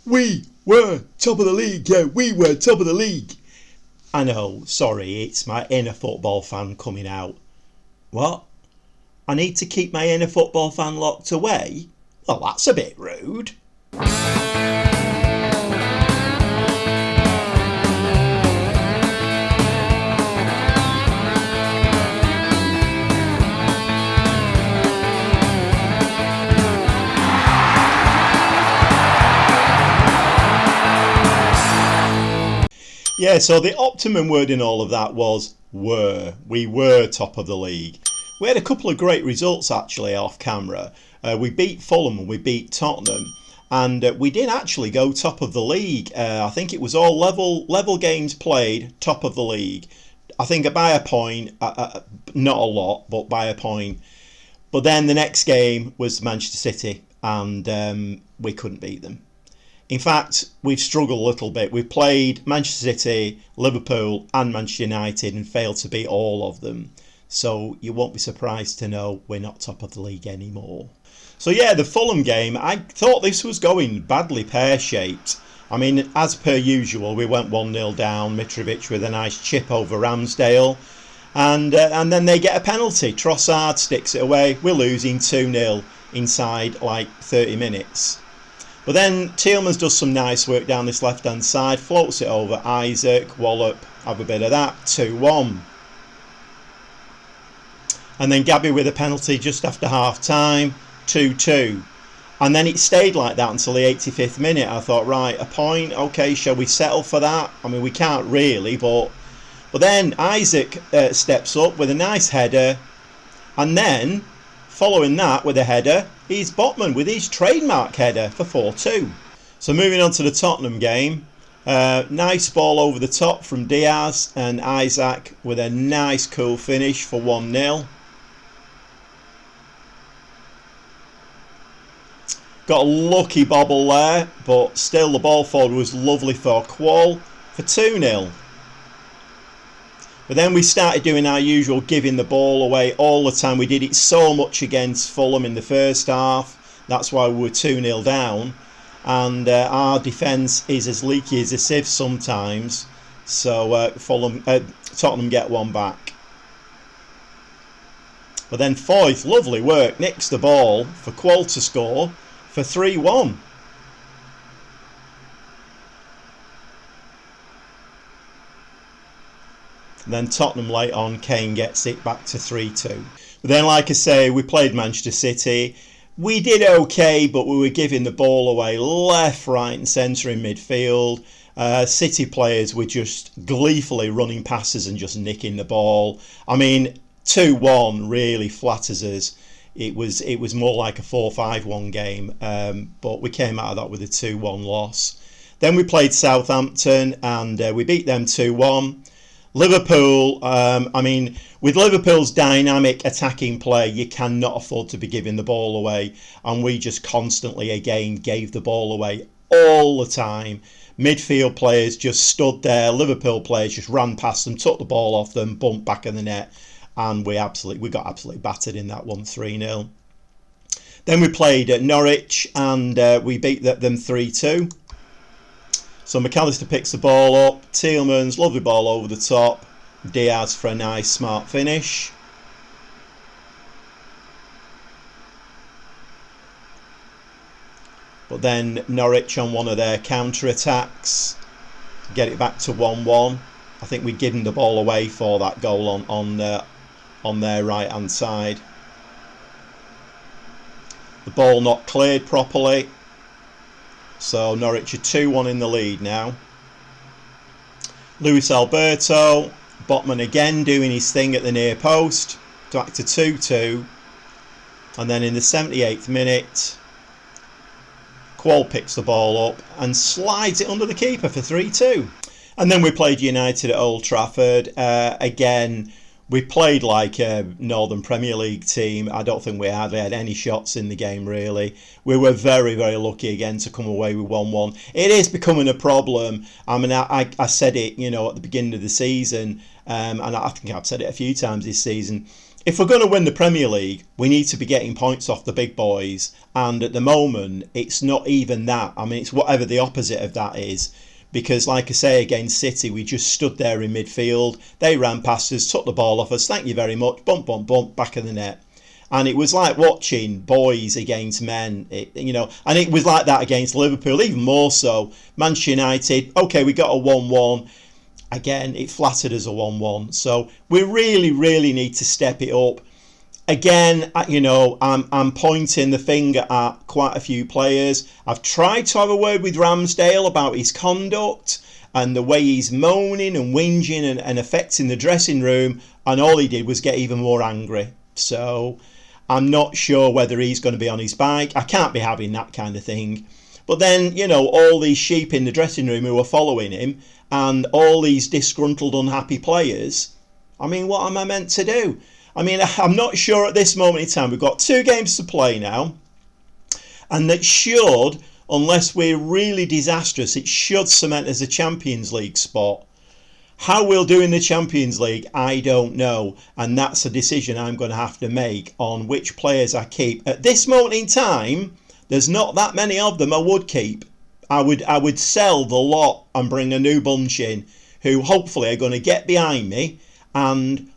We were top of the league, yeah, we were top of the league. I know, sorry, it's my inner football fan coming out. What? I need to keep my inner football fan locked away? Well, that's a bit rude. Yeah, so the optimum word in all of that was were. We were top of the league. We had a couple of great results actually off camera. We beat Fulham and we beat Tottenham, and we did actually go top of the league. I think it was all level games played, top of the league. I think by a point, not a lot, but by a point. But then the next game was Manchester City, and we couldn't beat them. In fact, we've struggled a little bit. We've played Manchester City, Liverpool and Manchester United and failed to beat all of them. So you won't be surprised to know we're not top of the league anymore. So yeah, the Fulham game, I thought this was going badly pear-shaped. I mean, as per usual, we went 1-0 down, Mitrovic with a nice chip over Ramsdale. And then they get a penalty. Trossard sticks it away. We're losing 2-0 inside like 30 minutes. But then Tielemans does some nice work down this left-hand side, floats it over Isaac, Wallop, have a bit of that, 2-1. And then Gabby with a penalty just after half-time, 2-2. And then it stayed like that until the 85th minute. I thought, right, a point, okay, shall we settle for that? I mean, we can't really, but then Isaac steps up with a nice header. And then, following that with a header, is Botman with his trademark header for 4-2. So moving on to the Tottenham game. Nice ball over the top from Diaz and Isaac with a nice cool finish for 1-0. Got a lucky bobble there, but still the ball forward was lovely for Qual for 2-0. But then we started doing our usual giving the ball away all the time. We did it so much against Fulham in the first half. That's why we were 2-0 down. And our defence is as leaky as a sieve sometimes. So Tottenham get one back. But then Foyth, lovely work, nicks the ball for Qual to score for 3-1. Then Tottenham late on, Kane gets it back to 3-2. But then, like I say, we played Manchester City. We did okay, but we were giving the ball away left, right and centre in midfield. City players were just gleefully running passes and just nicking the ball. I mean, 2-1 really flatters us. It was more like a 4-5-1 game, but we came out of that with a 2-1 loss. Then we played Southampton and we beat them 2-1. Liverpool, I mean, with Liverpool's dynamic attacking play, you cannot afford to be giving the ball away. And we just constantly, again, gave the ball away all the time. Midfield players just stood there. Liverpool players just ran past them, took the ball off them, bumped back in the net. And we got absolutely battered in that one, 3-0. Then we played at Norwich and we beat them 3-2. So McAllister picks the ball up, Tielemans, lovely ball over the top, Diaz for a nice smart finish. But then Norwich on one of their counter-attacks, get it back to 1-1. I think we'd given the ball away for that goal on their right-hand side. The ball not cleared properly. So Norwich are 2-1 in the lead now. Luis Alberto, Botman again doing his thing at the near post. Back to 2-2. And then in the 78th minute, Qual picks the ball up and slides it under the keeper for 3-2. And then we played United at Old Trafford. Again, we played like a Northern Premier League team. I don't think we hardly had any shots in the game, really. We were very, very lucky again to come away with 1-1. It is becoming a problem. I mean, I said it, at the beginning of the season, and I think I've said it a few times this season. if we're going to win the Premier League, we need to be getting points off the big boys. And at the moment, it's not even that. I mean, it's whatever the opposite of that is. Because, like I say, against City, we just stood there in midfield. They ran past us, took the ball off us. Thank you very much. Bump, bump, bump, back of the net. And it was like watching boys against men, and it was like that against Liverpool, even more so. Manchester United, OK, we got a 1-1. Again, it flattered us a 1-1. So we really, really need to step it up. Again, I'm pointing the finger at quite a few players. I've tried to have a word with Ramsdale about his conduct and the way he's moaning and whinging and affecting the dressing room. And all he did was get even more angry. So I'm not sure whether he's going to be on his bike. I can't be having that kind of thing. But then, all these sheep in the dressing room who are following him and all these disgruntled, unhappy players, I mean, what am I meant to do? I mean, I'm not sure at this moment in time. We've got 2 games to play now. And that should, unless we're really disastrous, it should cement as a Champions League spot. How we'll do in the Champions League, I don't know. And that's a decision I'm going to have to make on which players I keep. At this moment in time, there's not that many of them I would keep. I would sell the lot and bring a new bunch in who hopefully are going to get behind me and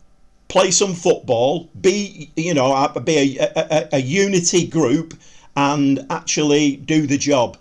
play some football, be a unity group and actually do the job.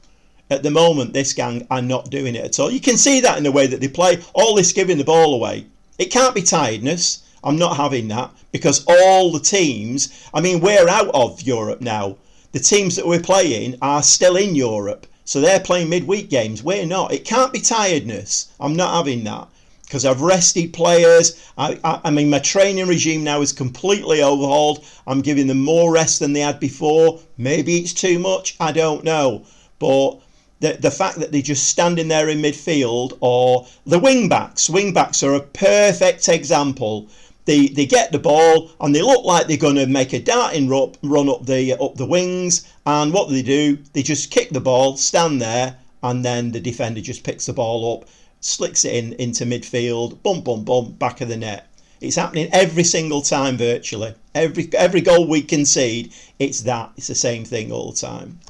At the moment, this gang are not doing it at all. You can see that in the way that they play. All this giving the ball away. It can't be tiredness. I'm not having that because all the teams, I mean, we're out of Europe now. The teams that we're playing are still in Europe. So they're playing midweek games. We're not. It can't be tiredness. I'm not having that. Because I've rested players. I mean, my training regime now is completely overhauled. I'm giving them more rest than they had before. Maybe it's too much. I don't know. But the fact that they're just standing there in midfield, or the wing-backs are a perfect example. They get the ball and they look like they're going to make a darting run up the wings. And what do? They just kick the ball, stand there, and then the defender just picks the ball up, slicks it into midfield, bump, bump, bump, back of the net. It's happening every single time virtually. Every goal we concede, it's the same thing all the time.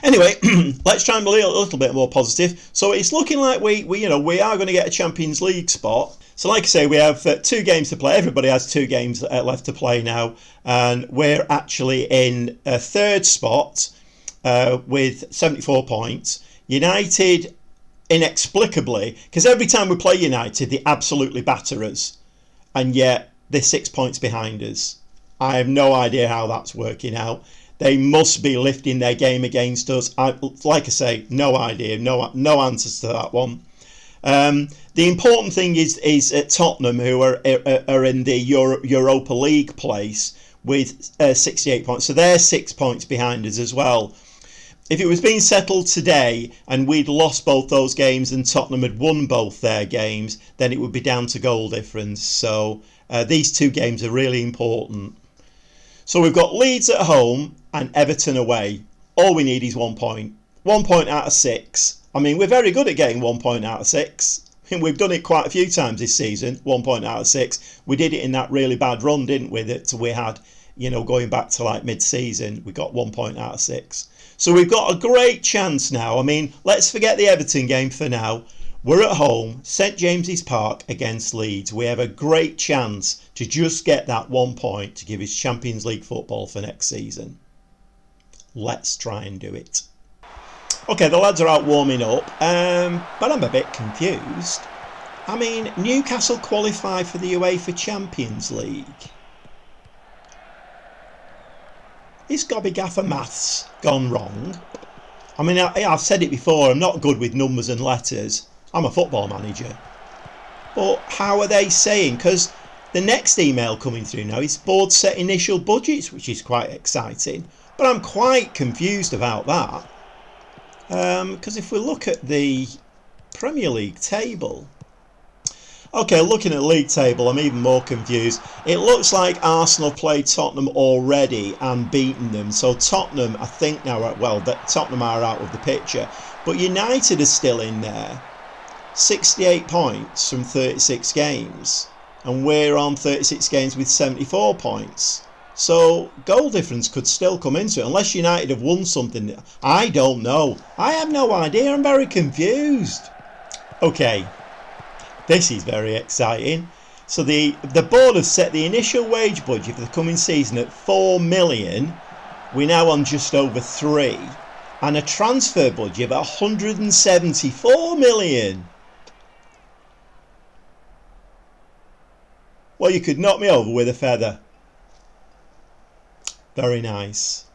Anyway, let's try and be a little bit more positive. So it's looking like we are going to get a Champions League spot. So like I say, we have 2 games to play. Everybody has 2 games left to play now. And we're actually in a 3rd spot with 74 points. United, inexplicably, because every time we play United, they absolutely batter us. And yet, they're 6 points behind us. I have no idea how that's working out. They must be lifting their game against us. Like I say, no idea, no answers to that one. The important thing is at Tottenham, who are in the Europa League place with 68 points. So they're 6 points behind us as well. If it was being settled today and we'd lost both those games and Tottenham had won both their games, then it would be down to goal difference. So these 2 games are really important. So we've got Leeds at home and Everton away. All we need is 1 point. 1 point out of 6. I mean, we're very good at getting 1 point out of 6. I mean, we've done it quite a few times this season, 1 point out of 6. We did it in that really bad run, didn't we? That we had, going back to like mid-season, we got 1 point out of 6. So we've got a great chance now. I mean, let's forget the Everton game for now. We're at home, St James's Park against Leeds. We have a great chance to just get that 1 point to give us Champions League football for next season. Let's try and do it. OK, the lads are out warming up, but I'm a bit confused. I mean, Newcastle qualify for the UEFA Champions League. Is 𝐿𝐕𝐄𝐻 maths gone wrong? I mean, I've said it before, I'm not good with numbers and letters. I'm a football manager. But how are they saying? Because the next email coming through now is board set initial budgets, which is quite exciting. But I'm quite confused about that. Because if we look at the Premier League table... OK, looking at the league table, I'm even more confused. It looks like Arsenal played Tottenham already and beaten them. So Tottenham, I think now, Tottenham are out of the picture. But United is still in there. 68 points from 36 games. and we're on 36 games with 74 points. So goal difference could still come into it, unless United have won something. I don't know. I have no idea. I'm very confused. Okay, this is very exciting. So the board have set the initial wage budget for the coming season at 4 million. We're now on just over 3, and a transfer budget of 174 million. Well, you could knock me over with a feather. Very nice.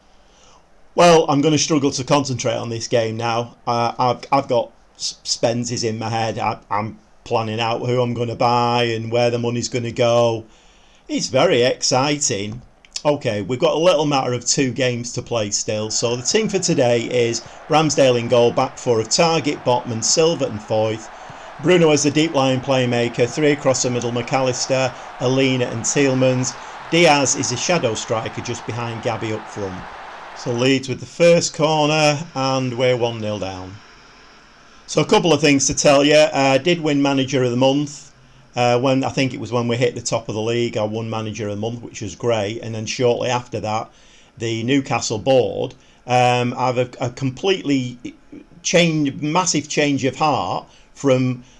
Well, I'm going to struggle to concentrate on this game now. I've got spences in my head. I'm planning out who I'm going to buy and where the money's going to go. It's very exciting. Okay, we've got a little matter of 2 games to play still. So the team for today is Ramsdale in goal, back 4 of Targett, Botman, Silva and Foyth. Bruno as the deep line playmaker, 3 across the middle, McAllister, Alina and Tielemans. Diaz is a shadow striker just behind Gabby up front. So Leeds with the first corner, and we're 1-0 down. So a couple of things to tell you. I did win Manager of the Month. When I think it was when we hit the top of the league, I won Manager of the Month, which was great. And then shortly after that, the Newcastle board, I've a completely massive change of heart.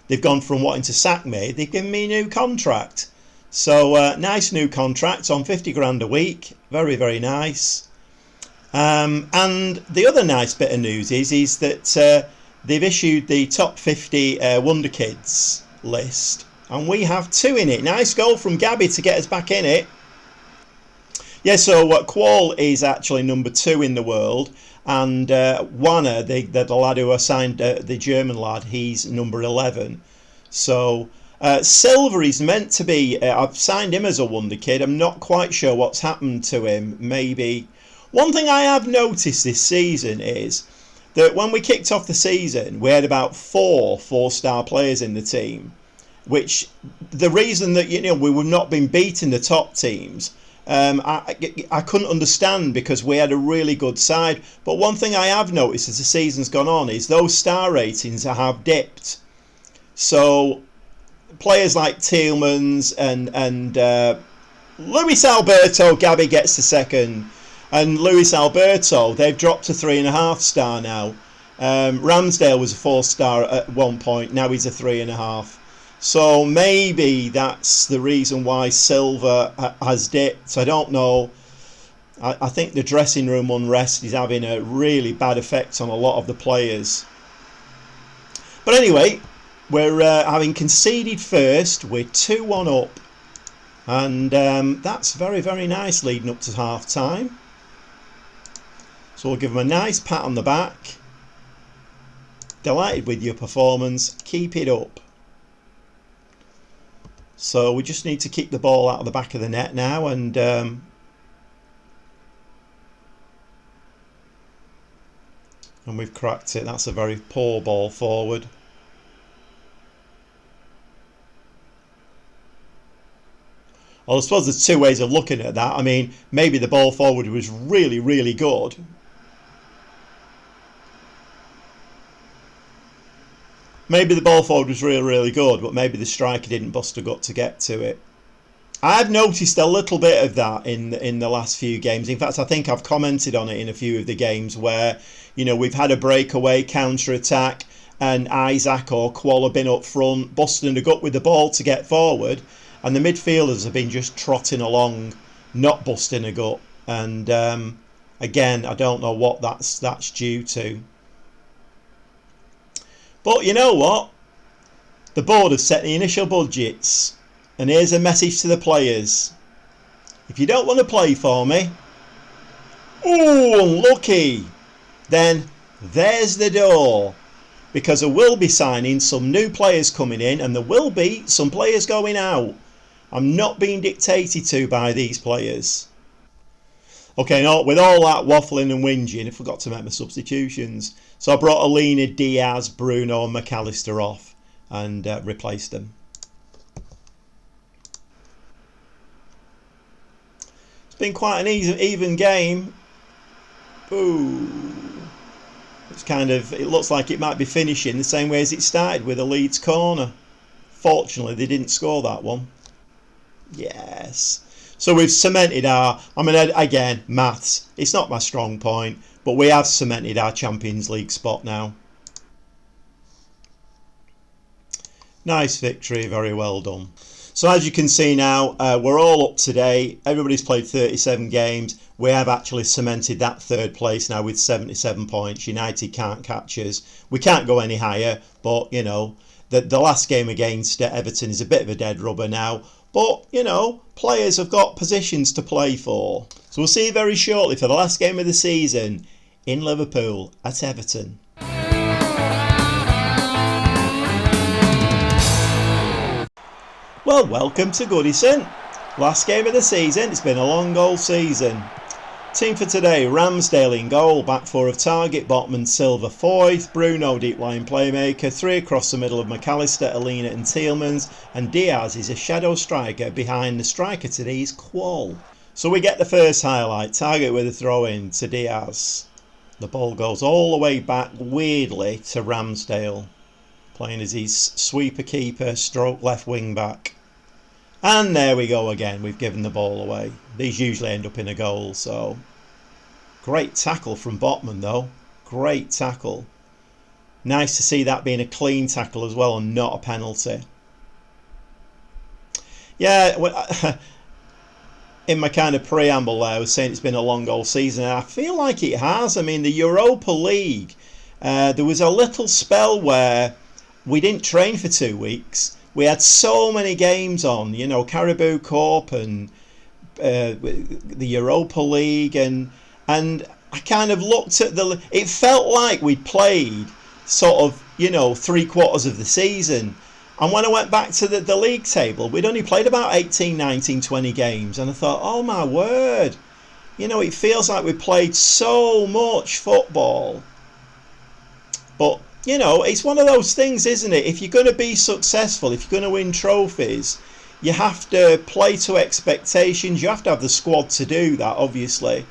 They've gone from wanting to sack me, they've given me a new contract. So nice new contract on 50 grand a week. Very, very nice. And the other nice bit of news is that they've issued the top 50 Wonder Kids list, and we have 2 in it. Nice goal from Gabby to get us back in it. Yeah, so 𝐁𝐄 is actually number 2 in the world, and Wanner, the lad who I signed, the German lad, he's number 11. So Silva is meant to be, I've signed him as a wonder kid. I'm not quite sure what's happened to him. Maybe. One thing I have noticed this season is that when we kicked off the season, we had about 4 4-star players in the team, which the reason that, you know, we were not been beating the top teams, I couldn't understand, because we had a really good side. But one thing I have noticed as the season's gone on is those star ratings have dipped. So players like Tielemans and Luis Alberto, Gabby gets the second, and Luis Alberto, they've dropped to 3.5 star now. Ramsdale was a 4-star at one point, now he's a 3.5. So maybe that's the reason why Silva has dipped. I don't know. I think the dressing room unrest is having a really bad effect on a lot of the players. But anyway, we're having conceded first. We're 2-1 up. And that's very, very nice leading up to half time. So we'll give them a nice pat on the back. Delighted with your performance. Keep it up. So we just need to keep the ball out of the back of the net now, and we've cracked it. That's a very poor ball forward. Well, I suppose there's 2 ways of looking at that. I mean, maybe the ball forward was really, really good. Maybe the ball forward was really, really good, but maybe the striker didn't bust a gut to get to it. I've noticed a little bit of that in the last few games. In fact, I think I've commented on it in a few of the games where, you know, we've had a breakaway counter-attack and Isaac or 𝐁𝐄 have been up front, busting a gut with the ball to get forward, and the midfielders have been just trotting along, not busting a gut. And again, I don't know what that's due to. But you know what? The board has set the initial budgets, and here's a message to the players. If you don't want to play for me, ooh, unlucky, then there's the door. Because I will be signing some new players coming in, and there will be some players going out. I'm not being dictated to by these players. Okay, now with all that waffling and whinging, I forgot to make my substitutions. So I brought Alina, Diaz, Bruno and McAllister off and replaced them. It's been quite an even game. Ooh. It looks like it might be finishing the same way as it started, with a Leeds corner. Fortunately, they didn't score that one. Yes. So we've cemented our, I mean, again, maths, it's not my strong point, but we have cemented our Champions League spot now. Nice victory, very well done. So as you can see now, we're all up to date. Everybody's played 37 games. We have actually cemented that third place now with 77 points. United can't catch us. We can't go any higher, but, you know, the last game against Everton is a bit of a dead rubber now. But, you know, players have got positions to play for. So we'll see you very shortly for the last game of the season in Liverpool at Everton. Well, welcome to Goodison. Last game of the season. It's been a long goal season. Team for today: Ramsdale in goal, back four of Target, Botman, Silva, Foyth, Bruno deep line playmaker, three across the middle of McAllister, Alina and Tielemans, and Diaz is a shadow striker behind the striker today is 𝐁𝐂. So we get the first highlight. Target with a throw in to Diaz. The ball goes all the way back weirdly to Ramsdale, playing as his sweeper keeper stroke left wing back. And there we go again, we've given the ball away. These usually end up in a goal, so. Great tackle from Botman though. Great tackle. Nice to see that being a clean tackle as well and not a penalty. Yeah, in my kind of preamble there, I was saying it's been a long goal season, and I feel like it has. I mean, the Europa League, there was a little spell where we didn't train for 2 weeks. We had so many games on, you know, Carabao Cup and the Europa League, and I kind of looked at it felt like we'd played sort of, you know, 3/4 of the season. And when I went back to the league table, we'd only played about 18, 19, 20 games. And I thought, oh my word, you know, it feels like we played so much football. But, you know, it's one of those things, isn't it? If you're going to be successful, if you're going to win trophies, you have to play to expectations. You have to have the squad to do that, obviously.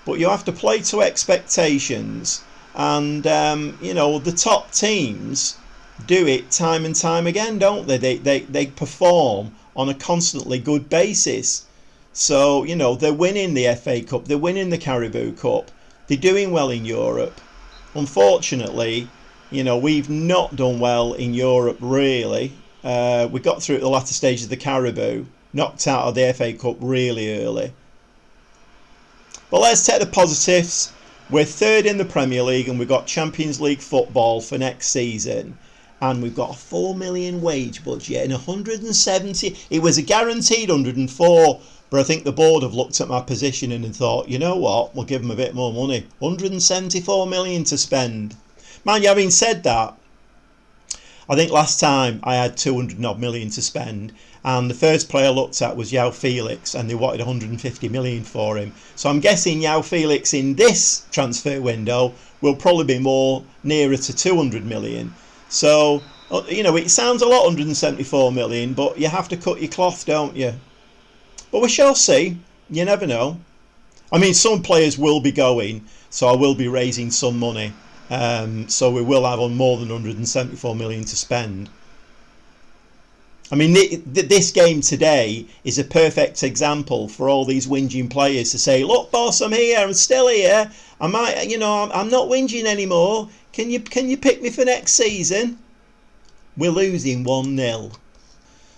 But you have to play to expectations. And, you know, the top teams do it time and time again, don't they? They perform on a constantly good basis. So, you know, they're winning the FA Cup. They're winning the Carabao Cup. They're doing well in Europe. Unfortunately, you know, we've not done well in Europe, really. We got through at the latter stage of the Carabao, knocked out of the FA Cup really early. But let's take the positives. We're third in the Premier League and we've got Champions League football for next season. And we've got a 4 million wage budget and 170. It was a guaranteed 104, but I think the board have looked at my positioning and thought, you know what, we'll give them a bit more money. 174 million to spend. Mind you, having said that, I think last time I had 200 odd million to spend, and the first player I looked at was 𝐿𝐻𝐻𝐿𝐼𝐻, and they wanted 150 million for him. So I'm guessing 𝐿𝐻𝐻𝐿𝐼𝐻 in this transfer window will probably be more nearer to 200 million. So, you know, it sounds a lot, 174 million, but you have to cut your cloth, don't you? But we shall see. You never know. I mean, some players will be going, so I will be raising some money. So we will have on more than 174 million to spend. I mean, this game today is a perfect example for all these whinging players to say, look, boss, I'm here, I'm still here. I might, you know, I'm not whinging anymore. Can you pick me for next season? We're losing 1-0.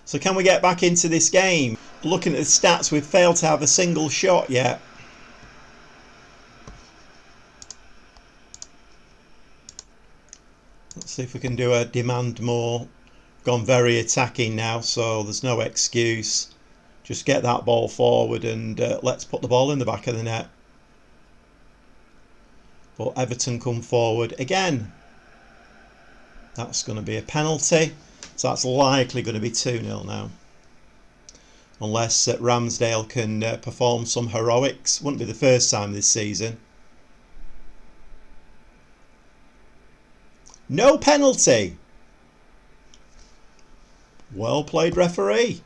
So can we get back into this game? Looking at the stats, we've failed to have a single shot yet. Let's see if we can do a demand more. Gone very attacking now, so there's no excuse. Just get that ball forward and let's put the ball in the back of the net. But Everton come forward again. That's going to be a penalty. So that's likely going to be 2-0 now. Unless Ramsdale can perform some heroics. Wouldn't be the first time this season. No penalty. Well played, referee.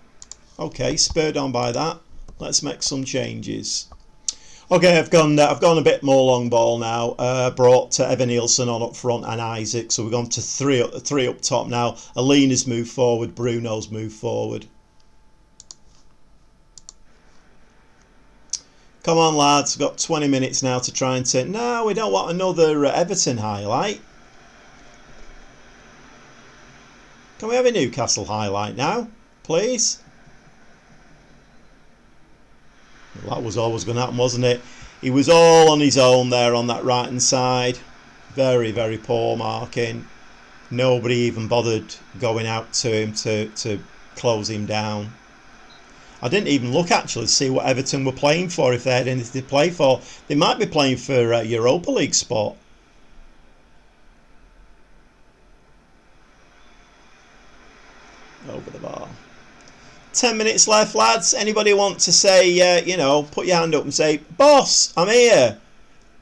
Okay, spurred on by that. Let's make some changes. Okay, I've gone a bit more long ball now. Brought Evan-Neilson on up front and Isaac. So we've gone to three up top now. Alina's moved forward. Bruno's moved forward. Come on lads, got 20 minutes now to try and turn. No, we don't want another Everton highlight. Can we have a Newcastle highlight now, please? Well, that was always going to happen, wasn't it? He was all on his own there on that right hand side. Very, very poor marking. Nobody even bothered going out to him to close him down. I didn't even look actually to see what Everton were playing for, if they had anything to play for. They might be playing for a Europa League spot. Over the bar. 10 minutes left, lads. Anybody want to say, you know, put your hand up and say, boss, I'm here.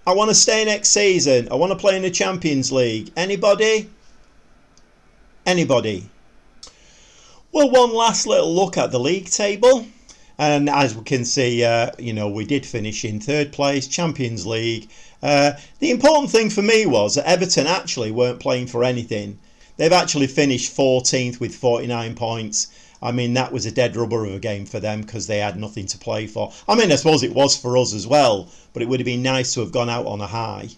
I want to stay next season. I want to play in the Champions League. Anybody? Anybody? Well, one last little look at the league table. And as we can see, you know, we did finish in 3rd place, Champions League. The important thing for me was that Everton actually weren't playing for anything. They've actually finished 14th with 49 points. I mean, that was a dead rubber of a game for them because they had nothing to play for. I mean, I suppose it was for us as well, but it would have been nice to have gone out on a high.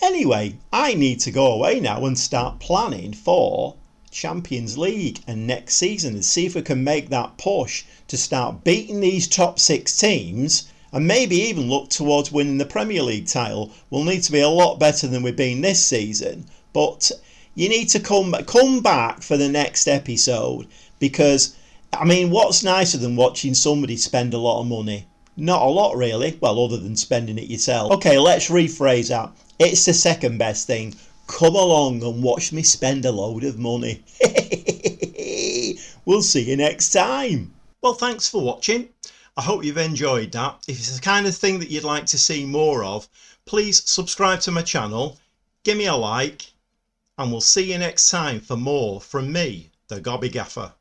Anyway, I need to go away now and start planning for Champions League and next season and see if we can make that push to start beating these top 6 teams and maybe even look towards winning the Premier League title. We'll need to be a lot better than we've been this season, but you need to come back for the next episode because, I mean, what's nicer than watching somebody spend a lot of money? Not a lot really, well, other than spending it yourself. Okay, let's rephrase that. It's the second best thing. Come along and watch me spend a load of money. We'll see you next time. Well, thanks for watching. I hope you've enjoyed that. If it's the kind of thing that you'd like to see more of, please subscribe to my channel, give me a like, and we'll see you next time for more from me, the Gobby Gaffer.